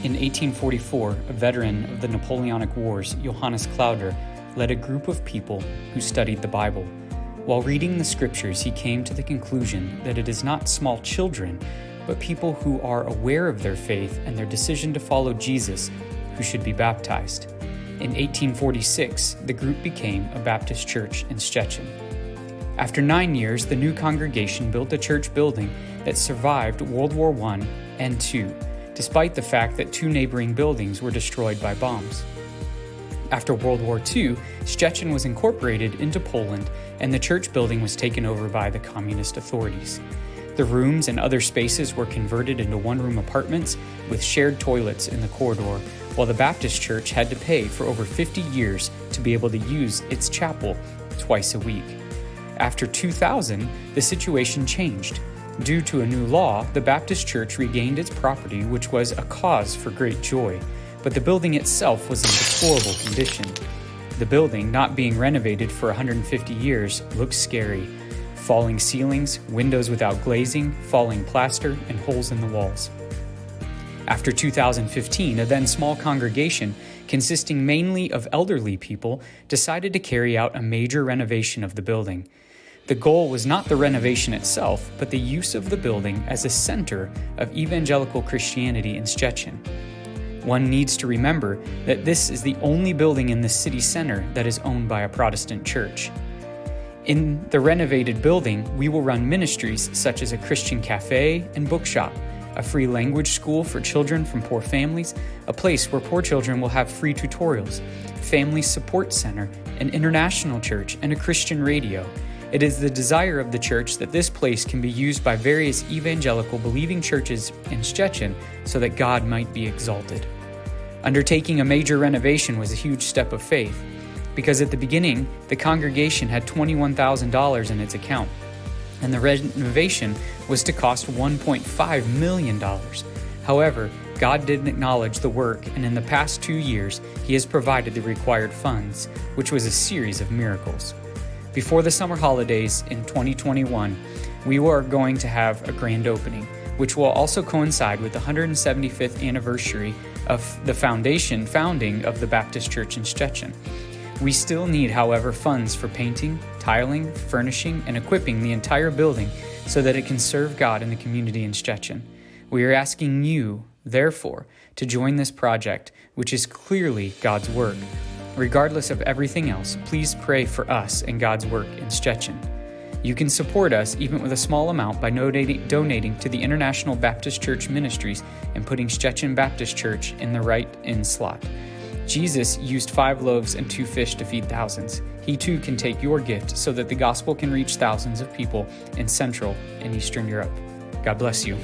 In 1844, a veteran of the Napoleonic Wars, Johannes Clowder, led a group of people who studied the Bible. While reading the scriptures, he came to the conclusion that it is not small children, but people who are aware of their faith and their decision to follow Jesus who should be baptized. In 1846, the group became a Baptist church in Szczecin. After 9 years, the new congregation built a church building that survived World War I and II, despite the fact that 2 neighboring buildings were destroyed by bombs. After World War II, Szczecin was incorporated into Poland, and the church building was taken over by the communist authorities. The rooms and other spaces were converted into one-room apartments with shared toilets in the corridor, while the Baptist church had to pay for over 50 years to be able to use its chapel twice a week. After 2000, the situation changed. Due to a new law, the Baptist church regained its property, which was a cause for great joy, but the building itself was in deplorable condition. The building, not being renovated for 150 years, looks scary. Falling ceilings, windows without glazing, falling plaster, and holes in the walls. After 2015, a then small congregation, consisting mainly of elderly people, decided to carry out a major renovation of the building. The goal was not the renovation itself, but the use of the building as a center of evangelical Christianity in Szczecin. One needs to remember that this is the only building in the city center that is owned by a Protestant church. In the renovated building, we will run ministries such as a Christian cafe and bookshop, a free language school for children from poor families, a place where poor children will have free tutorials, family support center, an international church, and a Christian radio. It is the desire of the church that this place can be used by various evangelical believing churches in Szczecin so that God might be exalted. Undertaking a major renovation was a huge step of faith, because at the beginning, the congregation had $21,000 in its account, and the renovation was to cost $1.5 million. However, God didn't acknowledge the work, and in the past 2 years, He has provided the required funds, which was a series of miracles. Before the summer holidays in 2021, we are going to have a grand opening, which will also coincide with the 175th anniversary of the founding of the Baptist Church in Szczecin. We still need, however, funds for painting, tiling, furnishing, and equipping the entire building so that it can serve God in the community in Szczecin. We are asking you, therefore, to join this project, which is clearly God's work. Regardless of everything else, please pray for us and God's work in Szczecin. You can support us even with a small amount by donating to the International Baptist Church Ministries and putting Szczecin Baptist Church in the right-in slot. Jesus used 5 loaves and 2 fish to feed thousands. He too can take your gift so that the gospel can reach thousands of people in Central and Eastern Europe. God bless you.